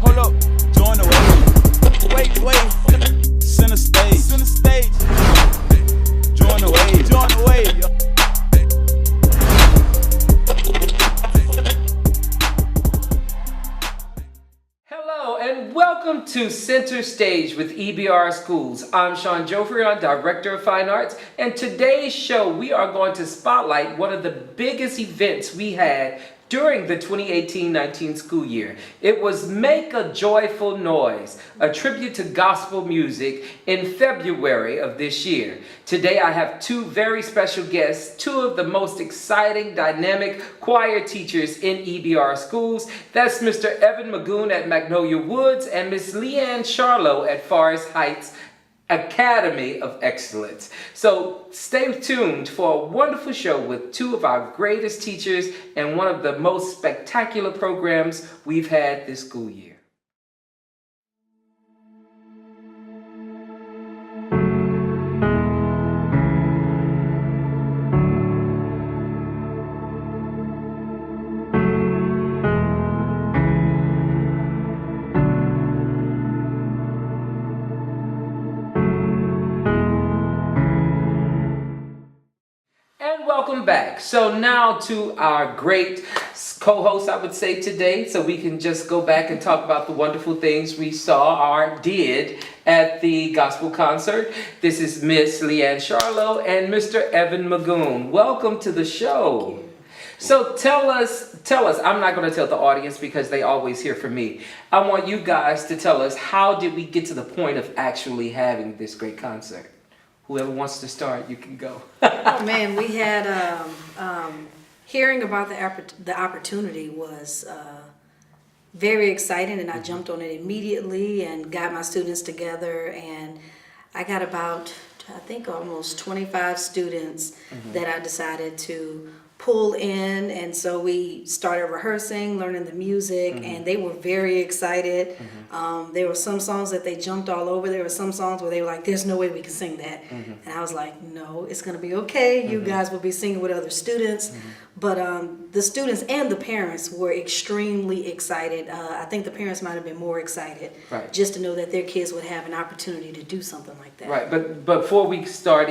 hold up, join the wave. Wait, center stage, join the wave, yo. Hello and welcome to Center Stage with EBR Schools. I'm Sean Jofrion, Director of Fine Arts, and today's show we are going to spotlight one of the biggest events we had during the 2018-19 school year. It was Make a Joyful Noise, a tribute to gospel music in February of this year. Today I have two very special guests, two of the most exciting, dynamic choir teachers in EBR Schools. That's Mr. Evan Magoon at Magnolia Woods and Miss Leanne Charlo at Forest Heights Academy of Excellence. So stay tuned for a wonderful show with two of our greatest teachers and one of the most spectacular programs we've had this school year. Welcome back. So now to our great co-host, I would say today, so we can just go back and talk about the wonderful things we saw or did at the gospel concert. This is Miss Leanne Charlo and Mr. Evan Magoon. Welcome to the show. So tell us, I'm not going to tell the audience because they always hear from me. I want you guys to tell us, how did we get to the point of actually having this great concert? Whoever wants to start, you can go. Oh man, we had hearing about the opportunity was very exciting, and I jumped on it immediately and got my students together, and I got about, I think, almost 25 students that I decided to pull in, and so we started rehearsing, learning the music, and they were very excited. There were some songs that they jumped all over. There were some songs where they were like, there's no way we can sing that. And I was like, no, it's going to be okay. You guys will be singing with other students. But the students and the parents were extremely excited. I think the parents might have been more excited just to know that their kids would have an opportunity to do something like that. Right, but before we start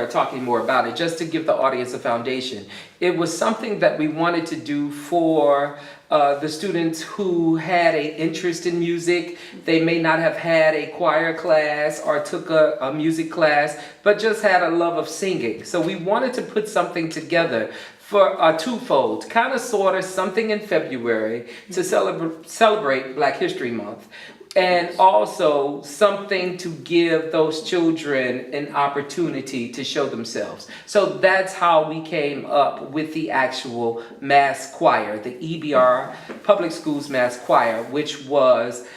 talking more about it, just to give the audience a foundation, it was something that we wanted to do for the students who had an interest in music. They may not have had a choir class or took a music class, but just had a love of singing. So we wanted to put something together for a twofold, kind of sort of something in February to celebrate Black History Month, and also something to give those children an opportunity to show themselves. So that's how we came up with the actual mass choir, the EBR Public Schools Mass Choir, which was,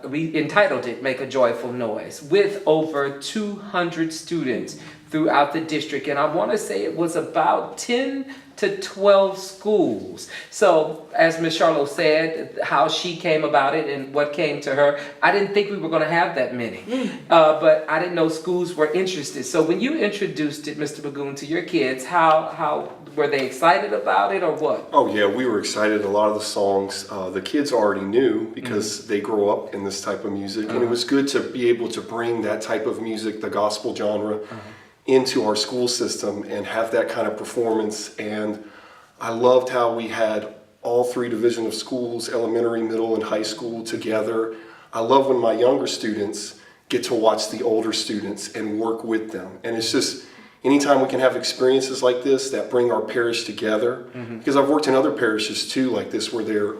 we entitled it Make a Joyful Noise, with over 200 students throughout the district. And I want to say it was about 10 to 12 schools. So as Ms. Charlo said, how she came about it and what came to her, I didn't think we were going to have that many, but I didn't know schools were interested. So when you introduced it, Mr. Magoon, to your kids, how were they excited about it or what? Oh yeah, we were excited. A lot of the songs the kids already knew because they grow up in this type of music, and it was good to be able to bring that type of music, the gospel genre, into our school system and have that kind of performance. And I loved how we had all three divisions of schools, elementary, middle, and high school together. I love when my younger students get to watch the older students and work with them. And it's just, anytime we can have experiences like this that bring our parish together, because I've worked in other parishes too like this where they're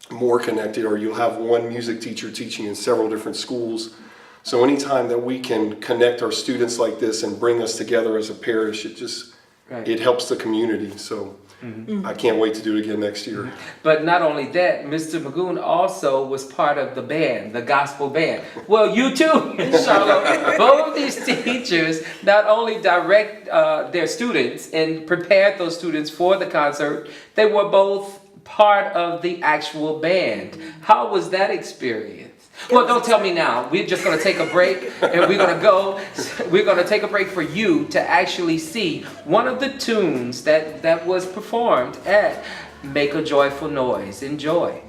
more connected, or you'll have one music teacher teaching in several different schools. So anytime that we can connect our students like this and bring us together as a parish, it just, it helps the community. So I can't wait to do it again next year. But not only that, Mr. Magoon also was part of the band, the gospel band. Well, you too, Charlotte. Both of these teachers not only direct their students and prepared those students for the concert, they were both part of the actual band. How was that experience? Well, don't tell me now. We're just going to take a break, and we're going to take a break for you to actually see one of the tunes that was performed at Make a Joyful Noise. Enjoy.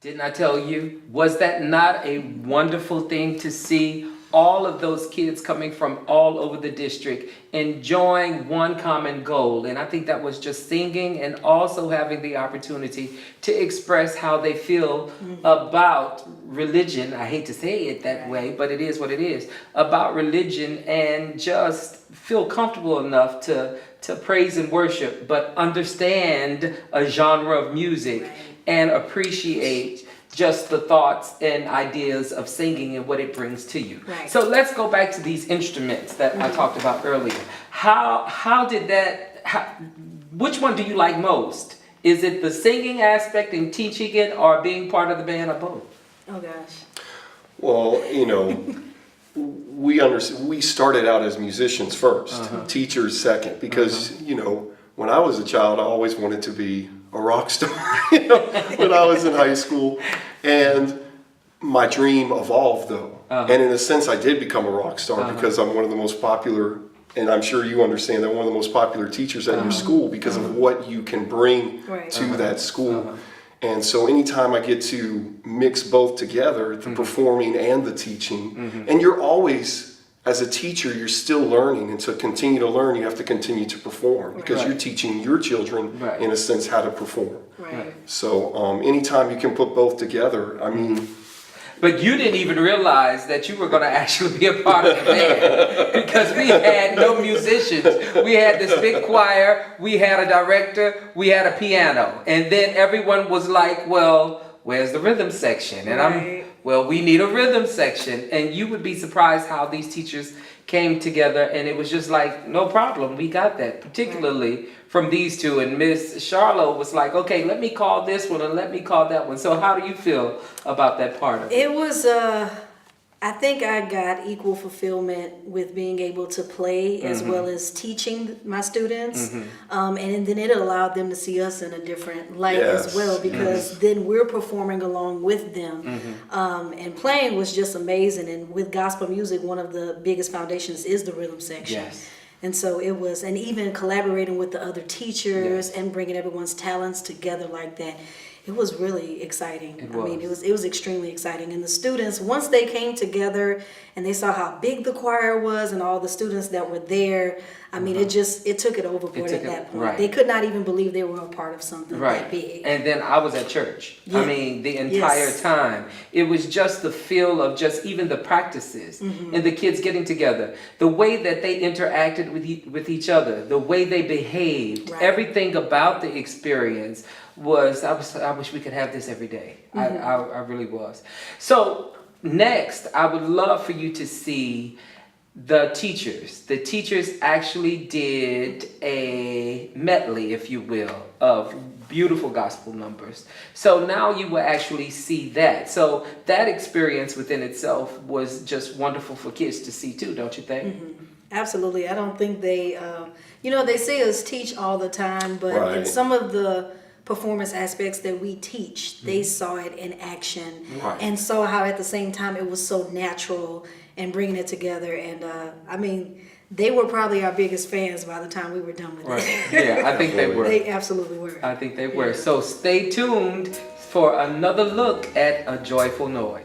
Didn't I tell you? Was that not a wonderful thing to see all of those kids coming from all over the district enjoying one common goal? And I think that was just singing and also having the opportunity to express how they feel about religion. I hate to say it that way, but it is what it is. About religion, and just feel comfortable enough to praise and worship, but understand a genre of music and appreciate just the thoughts and ideas of singing and what it brings to you. Right. So let's go back to these instruments that I talked about earlier. How did that, which one do you like most? Is it the singing aspect and teaching it, or being part of the band, or both? Oh gosh. Well, you know, we started out as musicians first, teachers second, because, you know, when I was a child, I always wanted to be a rock star, you know, when I was in high school. And my dream evolved, though. And in a sense, I did become a rock star because I'm one of the most popular, and I'm sure you understand that, one of the most popular teachers at your school because of what you can bring to that school. And so anytime I get to mix both together, the performing and the teaching, and you're always, as a teacher, you're still learning, and to continue to learn, you have to continue to perform because you're teaching your children, in a sense, how to perform. Right. So anytime you can put both together, I mean... But you didn't even realize that you were going to actually be a part of the band because we had no musicians. We had this big choir, we had a director, we had a piano. And then everyone was like, well, where's the rhythm section? And well, we need a rhythm section. And you would be surprised how these teachers came together, and it was just like, no problem, we got that, particularly from these two. And Miss Charlotte was like, okay, let me call this one and let me call that one. So how do you feel about that part of it? It was, I think I got equal fulfillment with being able to play as well as teaching my students. And then it allowed them to see us in a different light as well, because then we're performing along with them. And playing was just amazing. And with gospel music, one of the biggest foundations is the rhythm section. And so it was, and even collaborating with the other teachers and bringing everyone's talents together like that. It was really exciting. I mean, it was extremely exciting. And the students, once they came together and they saw how big the choir was and all the students that were there, I mean, it took it overboard at that point. They could not even believe they were a part of something that big. And then I was at church. I mean, the entire time. It was just the feel of just even the practices and the kids getting together, the way that they interacted with each other, the way they behaved, everything about the experience was, I wish we could have this every day. I really was. So next, I would love for you to see the teachers. The teachers actually did a medley, if you will, of beautiful gospel numbers. So now you will actually see that. So that experience within itself was just wonderful for kids to see too, don't you think? Absolutely. I don't think they, they say us teach all the time, but in some of the performance aspects that we teach, they saw it in action and saw how at the same time it was so natural and bringing it together. And I mean, they were probably our biggest fans by the time we were done with it. Yeah, I think they were. They absolutely were. I think they were. So stay tuned for another look at A Joyful Noise.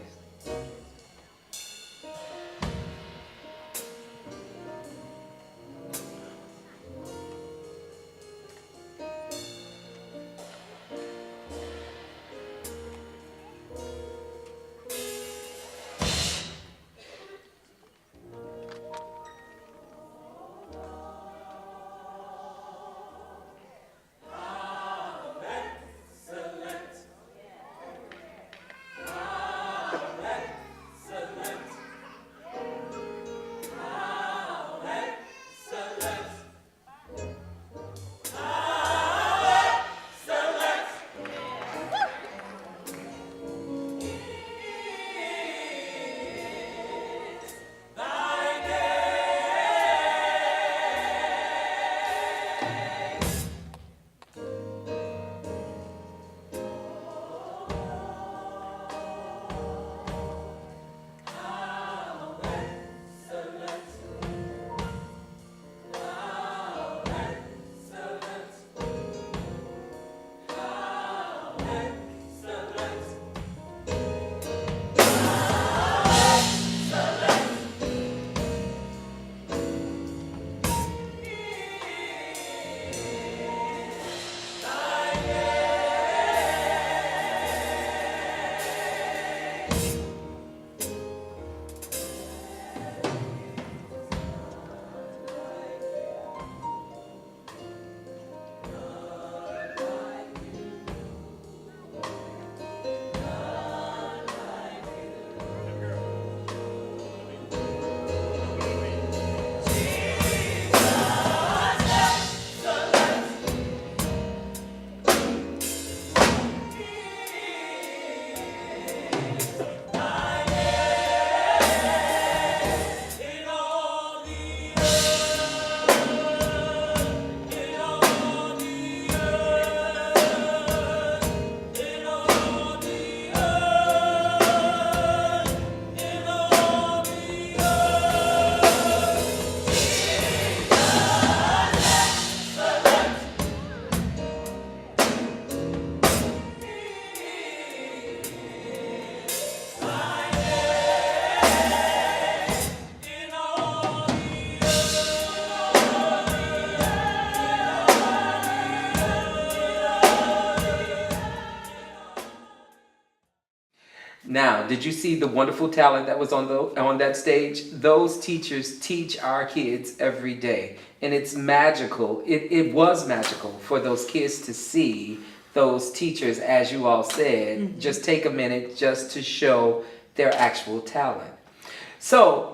Now, did you see the wonderful talent that was on that stage? Those teachers teach our kids every day, and it's magical. It was magical for those kids to see those teachers, as you all said, just take a minute just to show their actual talent. So,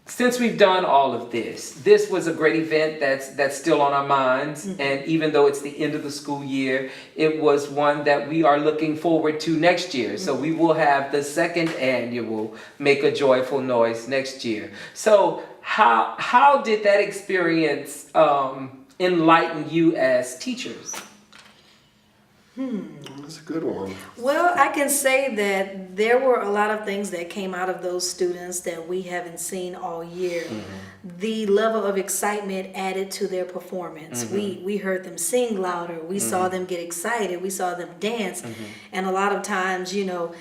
since we've done all of this was a great event that's still on our minds, and even though it's the end of the school year, it was one that we are looking forward to next year. So we will have the second annual Make a Joyful Noise next year. So how did that experience enlighten you as teachers? That's a good one. Well, I can say that there were a lot of things that came out of those students that we haven't seen all year. The level of excitement added to their performance. We heard them sing louder. We saw them get excited. We saw them dance. And a lot of times, you know,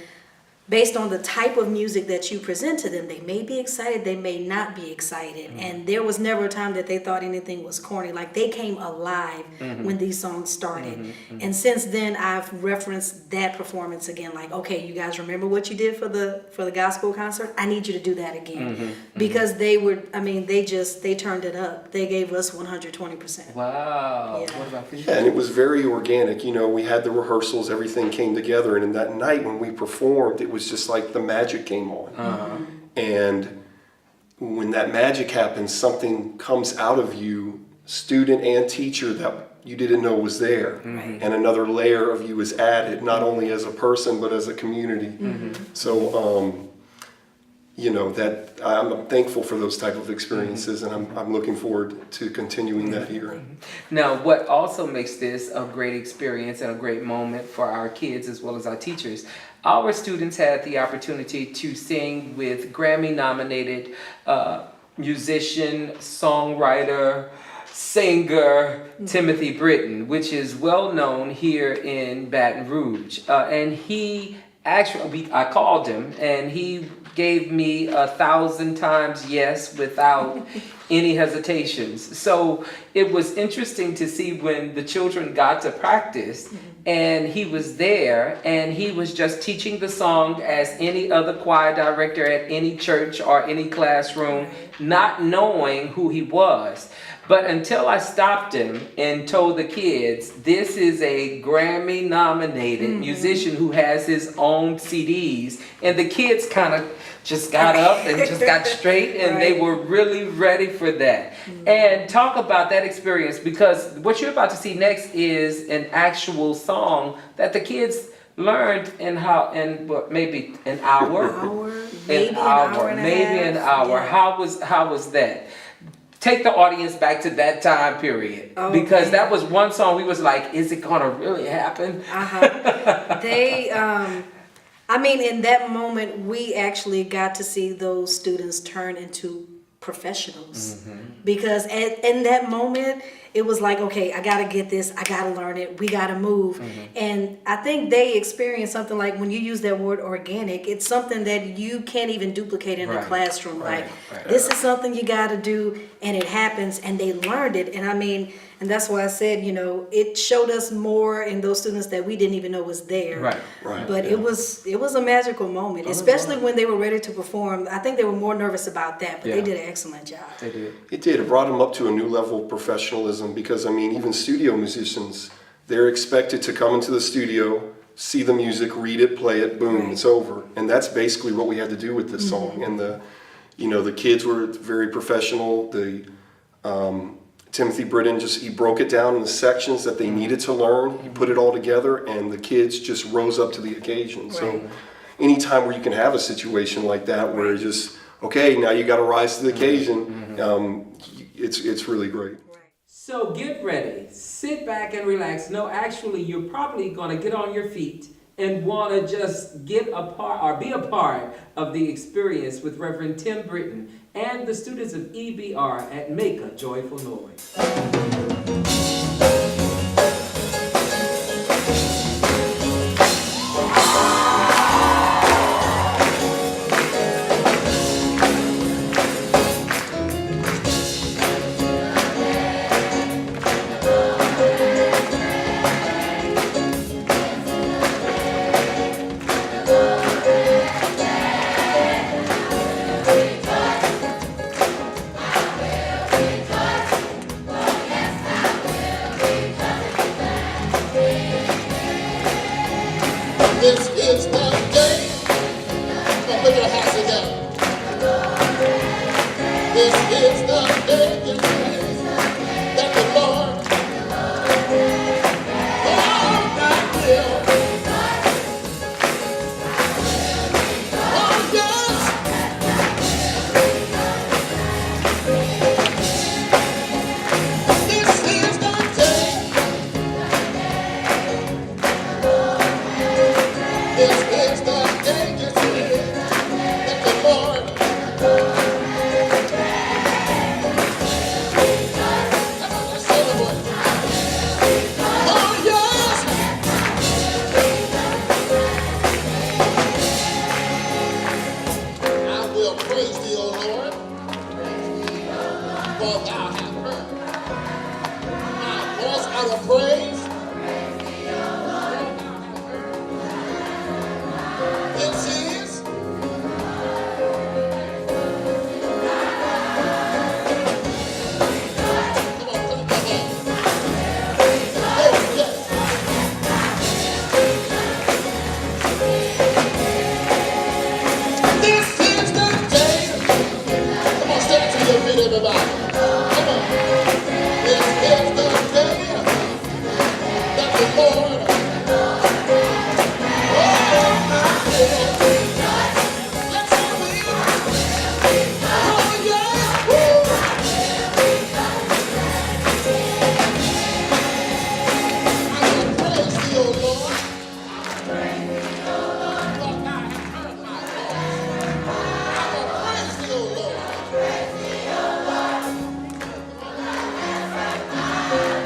based on the type of music that you present to them, they may be excited, they may not be excited. And there was never a time that they thought anything was corny. Like, they came alive when these songs started. And since then, I've referenced that performance again. Like, okay, you guys remember what you did for the gospel concert? I need you to do that again. Because they turned it up. They gave us 120%. Wow. Yeah. What about for you? Yeah, and it was very organic. You know, we had the rehearsals, everything came together, and in that night when we performed, it was just like the magic came on. And when that magic happens, something comes out of you, student and teacher, that you didn't know was there. And another layer of you is added, not only as a person, but as a community. So, you know, that I'm thankful for those type of experiences, and I'm looking forward to continuing that here. Now, what also makes this a great experience and a great moment for our kids as well as our teachers, our students had the opportunity to sing with Grammy-nominated musician, songwriter, singer Timothy Britton, which is well known here in Baton Rouge. And he actually, I called him, and he gave me 1,000 times yes without any hesitations. So it was interesting to see when the children got to practice and he was there and he was just teaching the song as any other choir director at any church or any classroom, not knowing who he was. But until I stopped him and told the kids, this is a Grammy-nominated musician who has his own CDs, and the kids kind of just got up and just got straight, and they were really ready for that. And talk about that experience, because what you're about to see next is an actual song that the kids learned in maybe an hour, maybe an hour and a half. Yeah. How was that? Take the audience back to that time period, because that was one song we was like, is it gonna really happen? In that moment, we actually got to see those students turn into professionals. Because in that moment, it was like, okay, I gotta get this, I gotta learn it, we gotta move. And I think they experienced something like, when you use that word organic, it's something that you can't even duplicate in a classroom. This is something you gotta do, and it happens, and they learned it. And that's why I said, you know, it showed us more in those students that we didn't even know was there. But it was a magical moment, especially when they were ready to perform. I think they were more nervous about that, but they did an excellent job. They did. It did. It brought them up to a new level of professionalism, because, even studio musicians, they're expected to come into the studio, see the music, read it, play it, boom, it's over. And that's basically what we had to do with this song. And the kids were very professional. Timothy Britton he broke it down in the sections that they needed to learn. He put it all together, and the kids just rose up to the occasion. So anytime where you can have a situation like that where it's just, okay, now you got to rise to the occasion, it's really great. So get ready, sit back and relax. No, actually, you're probably going to get on your feet and want to just get a part or be a part of the experience with Reverend Tim Britton and the students of EBR at Make a Joyful Noise. for thou hast heard my voice out of praise. This is come on, put it back in. Oh, yes. This is the day. Come on, stand to your feet, everybody. Come on. This is the day that the Lord. Let's have it. Oh, yeah. Woo. I will praise thee, O Lord. For thou hast heard my voice. I will praise thee, O Lord.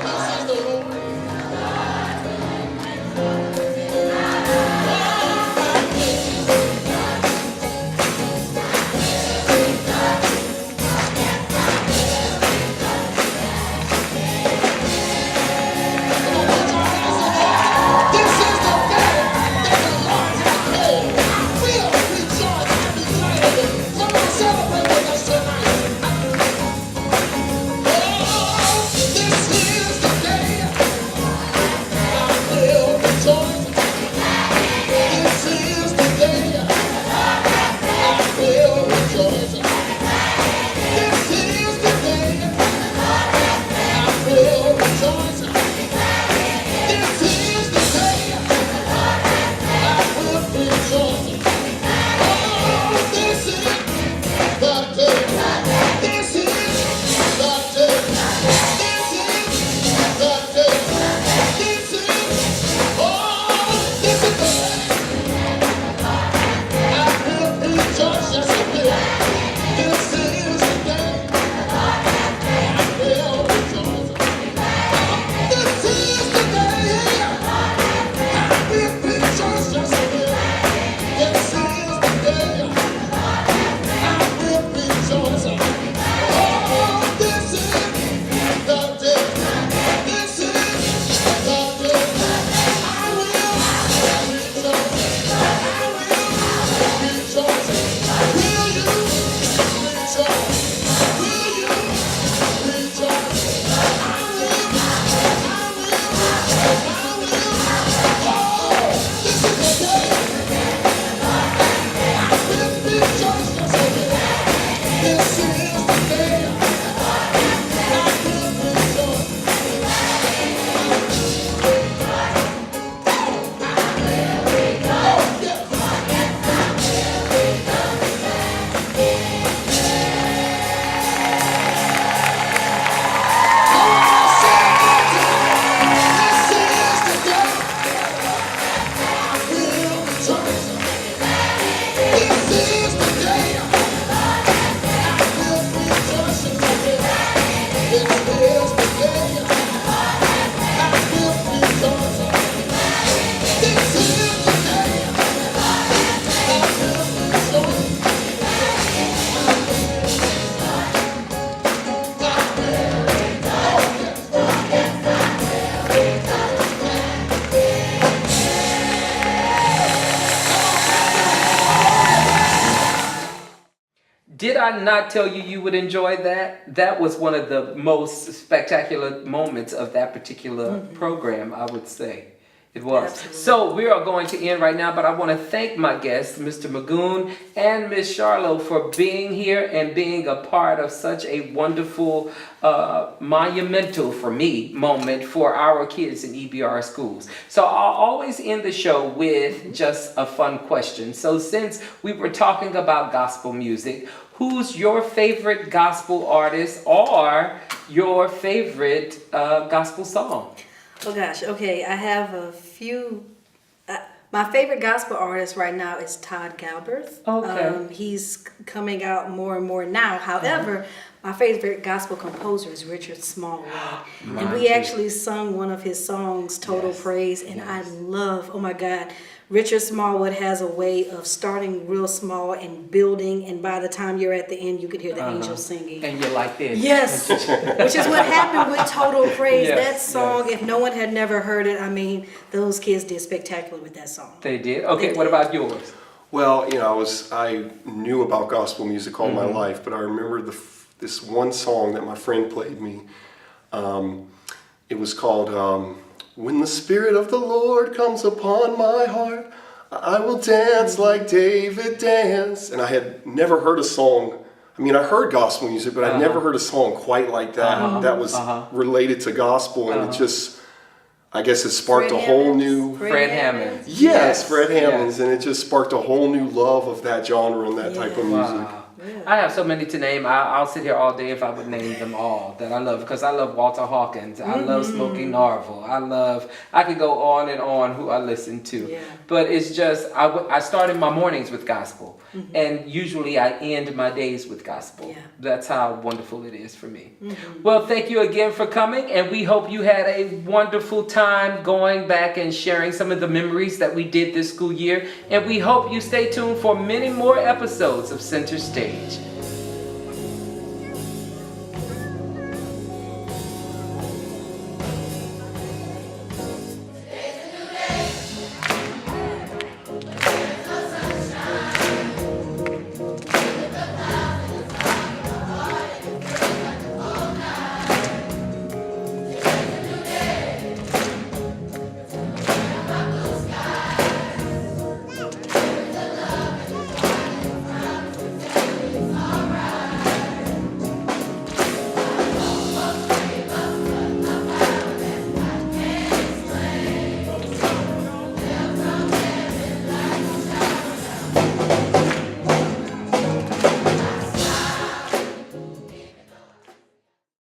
This is the Lord. This is the day that the Lord has made. We'll rejoice and be glad in it. Come on, celebrate with us tonight. Oh, this is the day I will rejoice. This is the day I will rejoice. This is the day I will rejoice. This is the day I will rejoice. Oh, this is the day. This is the day. This is the day. This is, oh, this is the day I will rejoice. Yes, I will. This is the day I will rejoice. This is the day I will rejoice. Yes, I will. This is the day I will rejoice. Oh, this is the day. This is the day I will rejoice. I will rejoice. Will you rejoice? Will you rejoice? I will. Oh, this is the day I will rejoice. Yes, I will. This is the day I will rejoice. Oh, yes. This is the day I will rejoice. This is the day I will rejoice. This is the day I will rejoice. This is the day I will rejoice. Did I not tell you you would enjoy that? That was one of the most spectacular moments of that particular program, I would say. It was. Absolutely. So we are going to end right now, but I want to thank my guests, Mr. Magoon and Ms. Charlo, for being here and being a part of such a wonderful, monumental for me moment for our kids in EBR schools. So I'll always end the show with just a fun question. So since we were talking about gospel music, who's your favorite gospel artist or your favorite gospel song? Oh gosh, okay, I have a few. My favorite gospel artist right now is Todd Galbraith. Okay. He's coming out more and more now. However, my favorite gospel composer is Richard Smallwood. And we actually sung one of his songs, Total Praise, and I love, oh my God, Richard Smallwood has a way of starting real small and building, and by the time you're at the end, you could hear the angels singing. And you're like this. Yes, which is what happened with Total Praise. Yes, That song, if no one had never heard it, I mean, those kids did spectacular with that song. They did? Okay, They what did. about yours? Well, I knew about gospel music all my life, but I remember this one song that my friend played me. It was called "When the Spirit of the Lord Comes Upon My Heart, I Will Dance Like David Danced." And I had never heard a song. I mean, I heard gospel music, but I'd never heard a song quite like that. That was related to gospel, and it just, I guess, it sparked a whole new. Fred Hammond. Yes, Fred Hammonds, and it just sparked a whole new love of that genre and that type of music. Wow. I have so many to name. I'll sit here all day if I would name them all that I love, because I love Walter Hawkins. I love Smokey Norvel. I could go on and on who I listen to. Yeah. But it's just, I started my mornings with gospel, and usually I end my days with gospel. Yeah. That's how wonderful it is for me. Well, thank you again for coming, and we hope you had a wonderful time going back and sharing some of the memories that we did this school year, and we hope you stay tuned for many more episodes of Center Stage.